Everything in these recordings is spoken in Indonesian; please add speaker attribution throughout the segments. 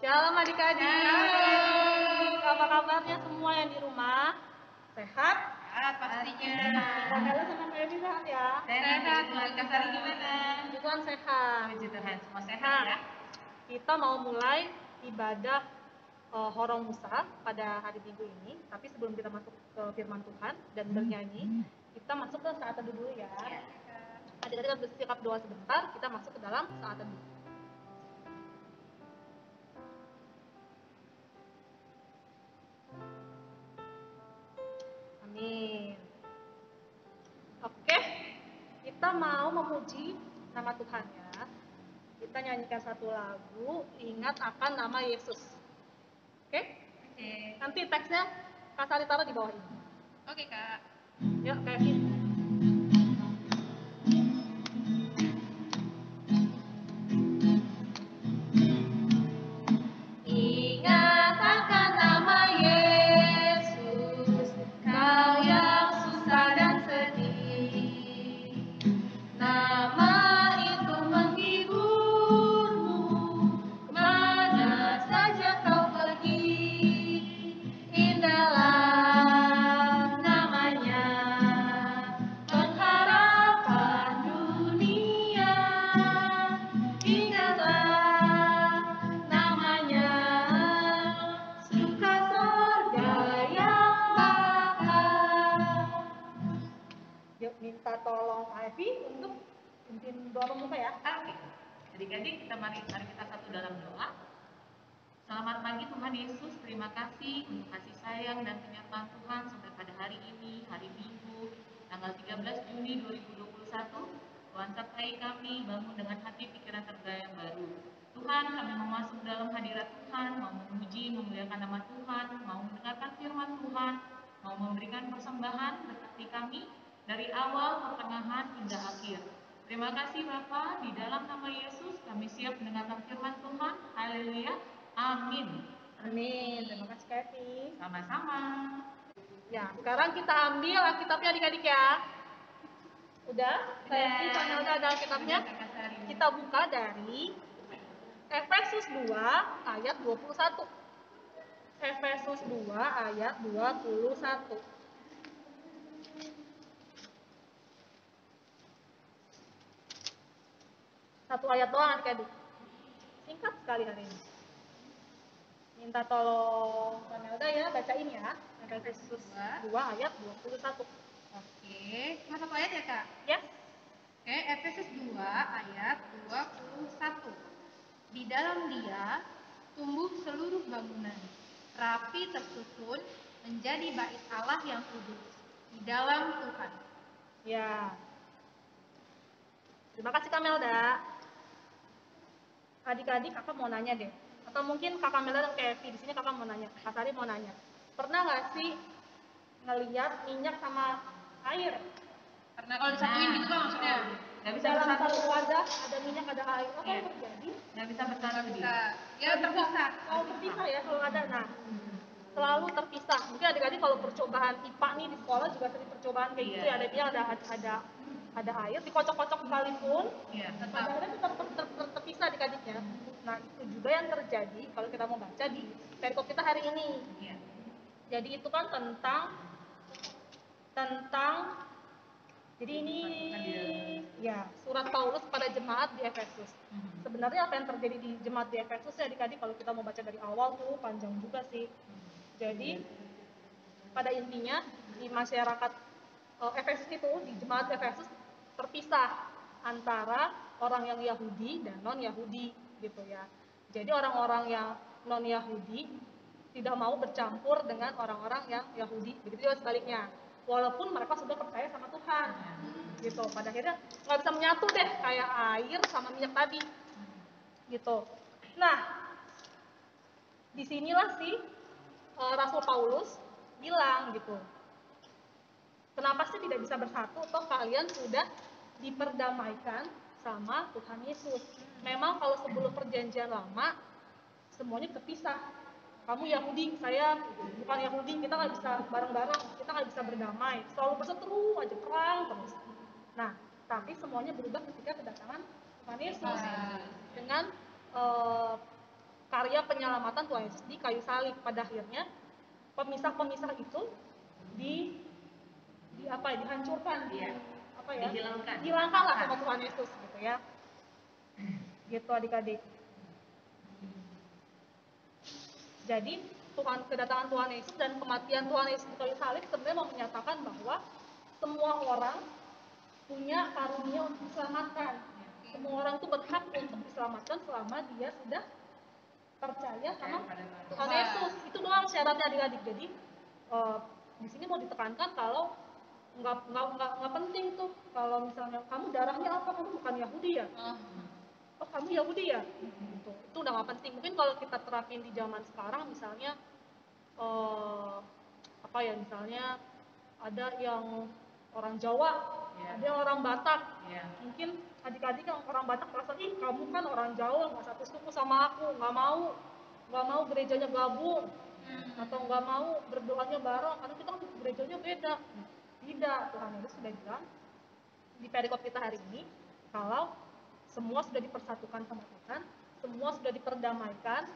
Speaker 1: Shalom adik-adik. Apa kabarnya semua yang di rumah? Sehat?
Speaker 2: Sehat pastinya.
Speaker 1: Kakak sama Kak Evi sehat ya?
Speaker 2: Sehat. Keluarga Sari gimana?
Speaker 1: Tuhan sehat.
Speaker 2: Puji Tuhan, semua sehat ya.
Speaker 1: Kita mau mulai ibadah Horong Musa pada hari Minggu ini. Tapi sebelum kita masuk ke firman Tuhan dan bernyanyi, kita masuk ke saat teduh dulu ya. Adik-adik bersikap doa sebentar, kita masuk ke dalam saat teduh. Amin. Oke, kita mau memuji nama Tuhan ya. Kita nyanyikan satu lagu, ingat akan nama Yesus. Oke? Nanti teksnya Kak Sari taruh di bawah ini.
Speaker 2: Oke, Kak.
Speaker 1: Yuk, Kevin. Ingat akan nama Yesus, kau yang susah dan sedih. Nama itu menghiburmu, kemana saja kau pergi. Indahlah namanya, pengharapan dunia. Ingatlah namanya, suka surga yang bakal. Yuk minta tolong Ivy untuk pimpin doa pembuka ya.
Speaker 2: Oke. Adik-adik, mari kita satu dalam doa. Selamat pagi Tuhan Yesus, terima kasih untuk kasih sayang dan penyertaan Tuhan sampai pada hari ini, hari Minggu, tanggal 13 Juni 2021. Tuhan sertai kami, bangun dengan hati pikiran tergaya yang baru. Tuhan, kami mau masuk dalam hadirat Tuhan, mau memuji, memuliakan nama Tuhan, mau mendengarkan firman Tuhan, mau memberikan persembahan berkati kami dari awal, pertengahan, hingga akhir. Terima kasih Bapa, di dalam nama Yesus kami siap mendengarkan firman Tuhan. Haleluya. Amin.
Speaker 1: Amin. Terima kasih Kevin.
Speaker 2: Sama-sama.
Speaker 1: Ya, sekarang kita ambil Alkitabnya adik-adik ya. Udah? Saya karena udah ada Alkitabnya. Kita buka dari Efesus 2 ayat 21. Efesus 2 ayat 21. Satu ayat doang adik-adik. Singkat sekali hari ini. Minta tolong Kamelda ya, bacain ya. Efesus 2 ayat 21.
Speaker 2: Oke, cuma satu ayat ya Kak?
Speaker 1: Ya.
Speaker 2: Oke, Efesus 2 ayat 21. Di dalam Dia tumbuh seluruh bangunan, rapi tersusun menjadi bait Allah yang kudus di dalam Tuhan.
Speaker 1: Ya. Terima kasih Kamelda. Adik-adik kakak mau nanya deh. Atau mungkin kakak Melda dan Kevi di sini kakak mau nanya. Kak Sari mau nanya. Pernah nggak sih ngelihat minyak sama air?
Speaker 2: Karena kalau disatuin gitu kan maksudnya nggak bisa
Speaker 1: dalam
Speaker 2: bersatu.
Speaker 1: satu wadah ada minyak ada air. Apa yang terjadi?
Speaker 2: Nggak bisa bersatu
Speaker 1: dia. Ya terpisah. Kalau terpisah ya kalau ada. Nah, selalu terpisah. Mungkin adik-adik kalau percobaan IPA nih di sekolah juga sering percobaan kayak gitu ya. Ada minyak ada air, dikocok-kocok sekalipun, pada akhirnya tetap terpisah adik-adiknya. Nah itu juga yang terjadi kalau kita mau baca di perikop kita hari ini. Jadi itu kan tentang jadi ini ya surat Paulus pada jemaat di Efesus. Sebenarnya apa yang terjadi di jemaat di Efesus ya adik-adik kalau kita mau baca dari awal tuh panjang juga sih. Jadi pada intinya di masyarakat Efesus itu di jemaat Efesus terpisah antara orang yang Yahudi dan non-Yahudi gitu ya. Jadi orang-orang yang non-Yahudi tidak mau bercampur dengan orang-orang yang Yahudi. Begitu juga sebaliknya. Walaupun mereka sudah percaya sama Tuhan. Gitu. Pada akhirnya nggak bisa menyatu deh kayak air sama minyak tadi. Gitu. Nah, disinilah sih Rasul Paulus bilang gitu. Kenapa sih tidak bisa bersatu? Toh kalian sudah diperdamaikan sama Tuhan Yesus. Memang kalau sebelum perjanjian lama semuanya terpisah. Kamu Yahudi, saya bukan Yahudi, kita nggak bisa bareng-bareng, kita nggak bisa berdamai. Selalu berseteru aja perang terus. Nah, tapi semuanya berubah ketika kedatangan Tuhan Yesus dengan karya penyelamatan Tuhan Yesus di kayu salib. Pada akhirnya pemisah-pemisah itu dihancurkan, dihilangkanlah sama Tuhan Yesus gitu ya. Gitu adik-adik. Jadi kedatangan Tuhan Yesus dan kematian Tuhan Yesus di kayu salib sebenarnya mau menyatakan bahwa semua orang punya karunia untuk diselamatkan. Semua orang itu berhak untuk diselamatkan selama dia sudah percaya sama Tuhan Yesus. Itu doang syaratnya adik-adik. Jadi di sini mau ditekankan kalau nggak penting tuh kalau misalnya kamu darahnya apa, kamu bukan Yahudi ya? Oh kamu Yahudi ya? Gitu. Itu udah nggak penting. Mungkin kalau kita terapin di zaman sekarang misalnya misalnya ada yang orang Jawa, ada yang orang Batak. Mungkin adik-adik yang orang Batak merasa, ih kamu kan orang Jawa, nggak satu suku sama aku, nggak mau gerejanya gabung, atau nggak mau berdoanya bareng, karena kita kan gerejanya beda. Tidak, Tuhan Yesus sudah bilang di perikop kita hari ini, kalau semua sudah dipersatukan sama Tuhan, semua sudah diperdamaikan,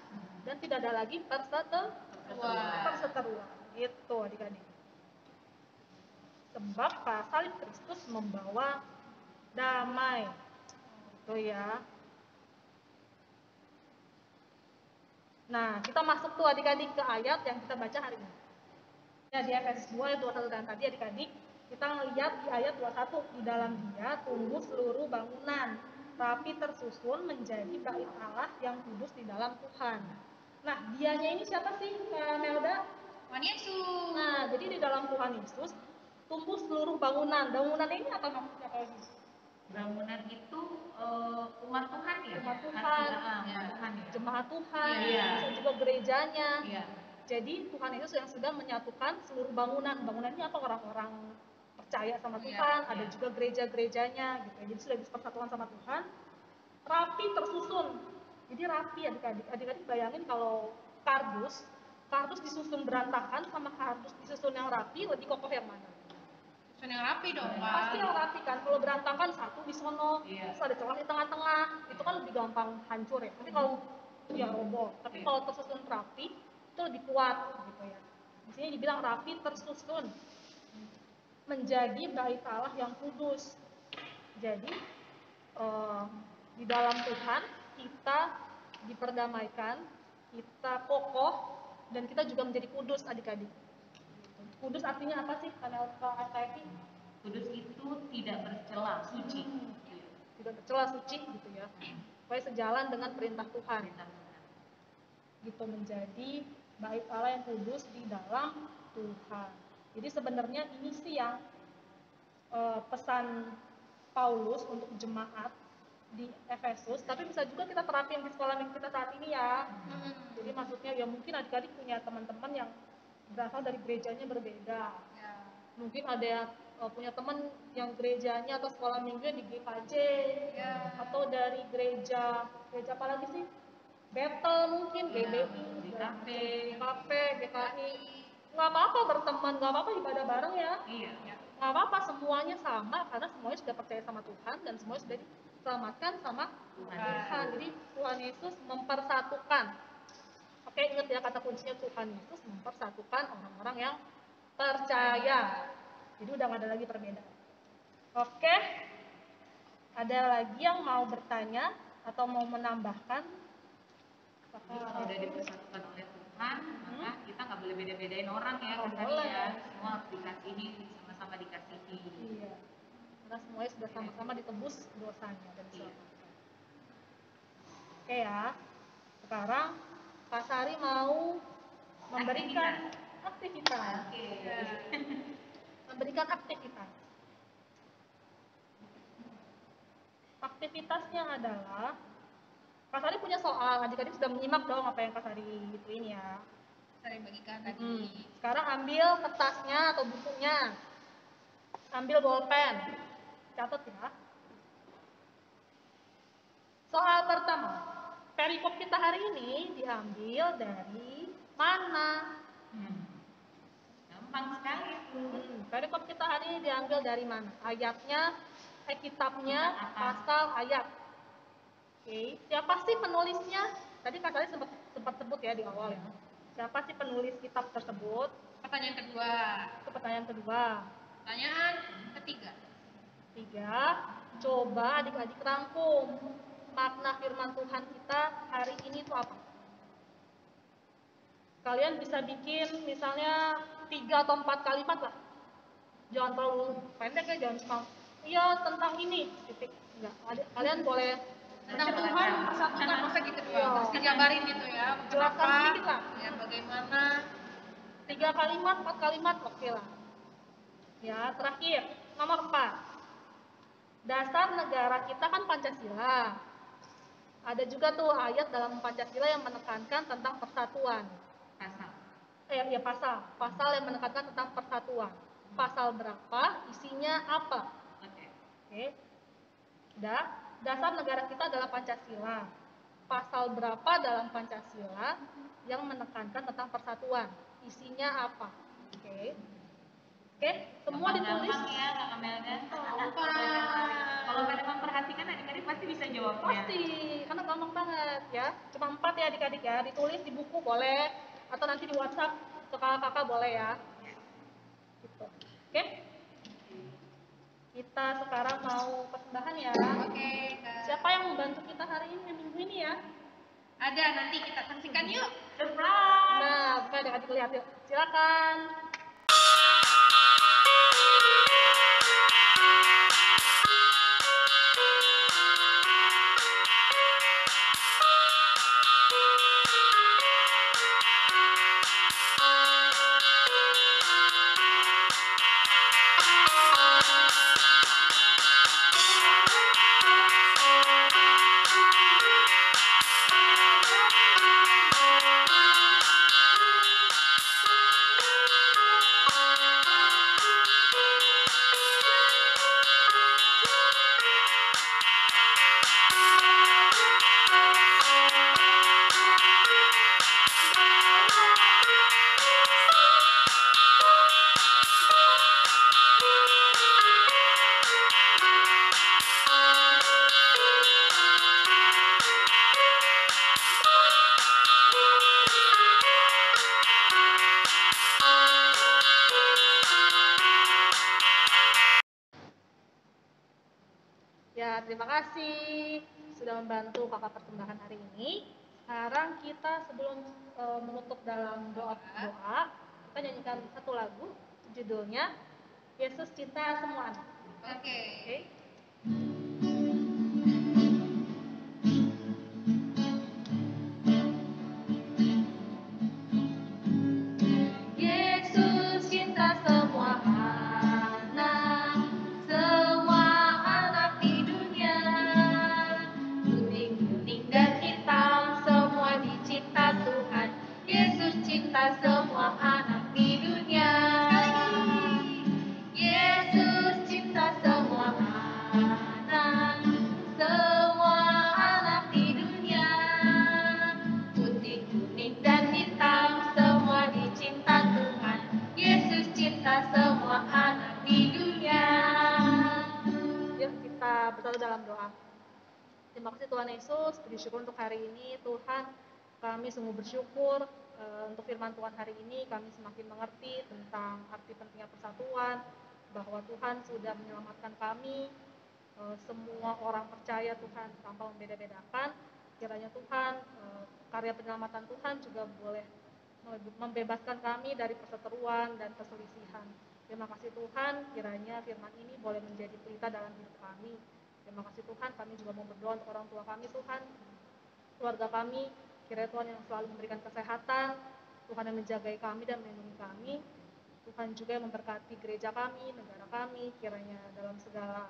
Speaker 1: dan tidak ada lagi perseteruan. Itu adik-adik. Sebab salib Kristus membawa damai. Itu ya. Nah, kita masuk tuh adik-adik ke ayat yang kita baca hari ini. Ya, di Efesus 2 ayat 21 dan tadi adik-adik kita ngelihat di ayat 21, di dalam Dia tumbuh seluruh bangunan rapi tersusun menjadi bait Allah yang kudus di dalam Tuhan. Nah, dianya ini siapa sih, Melda?
Speaker 3: Tuhan Yesus.
Speaker 1: Nah, jadi di dalam Tuhan Yesus tumbuh seluruh bangunan. Bangunan ini apa maksudnya kalau gitu?
Speaker 2: Bangunan itu umat Tuhan ya?
Speaker 1: Umat Tuhan, jemaat Tuhan, bisa juga gerejanya. Jadi Tuhan Yesus yang sudah menyatukan seluruh bangunan. Bangunan ini apa? Orang-orang percaya sama Tuhan, ada juga gereja-gerejanya gitu. Jadi sudah bersatuan sama Tuhan, rapi tersusun. Jadi rapi adik-adik. Adik-adik bayangin kalau kardus disusun berantakan sama kardus disusun yang rapi, lebih kokoh yang mana?
Speaker 3: Susun yang rapi dong, Pak.
Speaker 1: Pasti yang rapi kan. Kalau berantakan satu di sono, terus ada celah di tengah-tengah, itu kan lebih gampang hancur ya. Tapi kalau roboh. Tapi kalau tersusun rapi, itu lebih kuat gitu ya. Di sini dibilang rapi tersusun menjadi bait Allah yang kudus. Jadi di dalam Tuhan kita diperdamaikan, kita kokoh, dan kita juga menjadi kudus adik-adik. Kudus artinya apa sih?
Speaker 2: Kudus itu tidak bercela, suci.
Speaker 1: Tidak bercela, suci gitu ya. Supaya sejalan dengan perintah Tuhan. Gitu, menjadi bait Allah yang kudus di dalam Tuhan. Jadi sebenarnya ini sih yang pesan Paulus untuk jemaat di Efesus, tapi bisa juga kita terapin di sekolah minggu kita saat ini ya. Jadi maksudnya ya mungkin adik-adik punya teman-teman yang berasal dari gerejanya berbeda. Mungkin ada yang punya teman yang gerejanya atau sekolah minggu di GKJ, atau dari gereja apa lagi sih? Battle mungkin, GBI, kafe, GKI. Nggak apa-apa berteman, nggak apa-apa ibadah bareng ya. Nggak apa-apa, semuanya sama karena semuanya sudah percaya sama Tuhan dan semuanya sudah diselamatkan sama Tuhan. Jadi Tuhan Yesus mempersatukan. Oke, ingat ya kata kuncinya, Tuhan Yesus mempersatukan orang-orang yang percaya. Jadi udah nggak ada lagi perbedaan. Oke, ada lagi yang mau bertanya atau mau menambahkan?
Speaker 2: Kalau udah dipersatukan oleh Tuhan, maka kita nggak boleh beda-bedain orang ya, semua harus dikasihi, sama-sama dikasihi.
Speaker 1: Iya, karena semuanya sudah sama-sama ditebus dosanya dan diselamatkan. Oke ya, sekarang Kak Sari mau memberikan aktivitas. Memberikan aktivitas. Aktivitasnya adalah Kak Sari punya soal, adik-adik sudah menyimak dong apa yang Kak Sari gituin ya.
Speaker 3: Sari bagikan tadi.
Speaker 1: Sekarang ambil kertasnya atau bukunya, ambil bolpen, catat ya. Soal pertama, perikop kita hari ini diambil dari mana?
Speaker 2: Gampang sekali.
Speaker 1: Perikop kita hari ini diambil dari mana? Ayatnya, kitabnya, pasal, ayat. Oke, siapa sih penulisnya? Tadi Kak Sari sempat sempat sebut ya di awal ya. Siapa sih penulis kitab tersebut?
Speaker 3: Pertanyaan kedua.
Speaker 1: Itu pertanyaan kedua.
Speaker 3: Pertanyaan ketiga.
Speaker 1: Coba adik-adik rangkum makna firman Tuhan kita hari ini itu apa? Kalian bisa bikin misalnya 3 atau 4 kalimat lah. Jangan terlalu pendek ya, jangan cuma iya tentang ini, titik. Enggak, kalian boleh
Speaker 3: Tentang Tuhan mempersatukan, masa gitu doang.
Speaker 1: Iya.
Speaker 3: Terus dijabarin gitu ya.
Speaker 1: Jelaskan
Speaker 3: Kenapa,
Speaker 1: sedikit lah.
Speaker 3: ya bagaimana.
Speaker 1: 3 kalimat, 4 kalimat oke lah. Ya, terakhir, nomor 4. Dasar negara kita kan Pancasila. Ada juga tuh ayat dalam Pancasila yang menekankan tentang persatuan.
Speaker 2: Pasal.
Speaker 1: Ya pasal yang menekankan tentang persatuan. Pasal berapa, isinya apa? Oke. Dasar negara kita adalah Pancasila. Pasal berapa dalam Pancasila yang menekankan tentang persatuan? Isinya apa? Oke, semua ditulis.
Speaker 2: Gampang ya, Kak Melda. Kalau pada memperhatikan adik-adik pasti bisa jawabnya.
Speaker 1: Pasti, karena gampang banget ya. Cuma 4 ya adik-adik ya. Ditulis di buku boleh, atau nanti di WhatsApp ke kakak-kakak boleh ya. Gitu. Oke? Kita sekarang mau persembahan ya.
Speaker 3: Oke, Kak.
Speaker 1: Siapa yang membantu kita hari ini, minggu ini ya?
Speaker 3: Ada, nanti kita saksikan yuk.
Speaker 2: Surprise!
Speaker 1: Nah, bukan adik-adik lihat yuk. Silakan. Ya, terima kasih sudah membantu kakak persembahan hari ini. Sekarang kita sebelum menutup dalam doa, kita nyanyikan satu lagu, judulnya Yesus Cinta Semua Anak.
Speaker 3: Oke.
Speaker 1: Yesus cinta semua anak, semua anak di dunia. Putih, kuning, dan hitam, semua dicinta Tuhan. Yesus cinta semua anak di dunia. Yesus cinta semua anak, semua anak di dunia. Putih, kuning, dan hitam, semua dicinta Tuhan. Yesus cinta semua anak di dunia. Yuk kita bersatu dalam doa. Terima kasih Tuhan Yesus, puji syukur untuk hari ini. Tuhan, kami sungguh bersyukur untuk firman Tuhan hari ini. Kami semakin mengerti tentang arti pentingnya persatuan, bahwa Tuhan sudah menyelamatkan kami, semua orang percaya Tuhan tanpa membeda-bedakan. Kiranya Tuhan, karya penyelamatan Tuhan juga boleh membebaskan kami dari perseteruan dan perselisihan. Terima kasih Tuhan, kiranya firman ini boleh menjadi pelita dalam hidup kami. Terima kasih Tuhan, kami juga mau berdoa untuk orang tua kami Tuhan, keluarga kami, kiranya Tuhan yang selalu memberikan kesehatan, Tuhan yang menjagai kami dan melindungi kami. Tuhan juga yang memberkati gereja kami, negara kami, kiranya dalam segala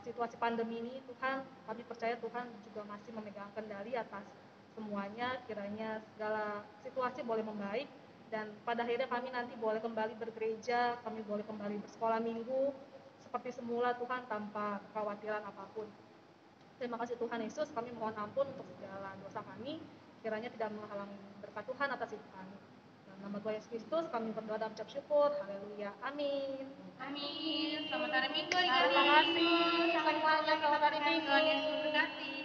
Speaker 1: situasi pandemi ini Tuhan, kami percaya Tuhan juga masih memegang kendali atas semuanya. Kiranya segala situasi boleh membaik dan pada akhirnya kami nanti boleh kembali bergereja, kami boleh kembali bersekolah minggu seperti semula Tuhan, tanpa kekhawatiran apapun. Terima kasih Tuhan Yesus, kami mohon ampun untuk segala dosa kami, kiranya tidak menghalangi berkat Tuhan atas hidup kami. Dalam nama Tuhan Yesus Kristus kami berdoa dan ucap syukur. Haleluya. Amin.
Speaker 3: Amin. Selamat hari Minggu
Speaker 1: Terima
Speaker 3: adik-adik.
Speaker 1: kasih. Sampai jumpa. Selamat hari Minggu.
Speaker 3: Tuhan Yesus berkati.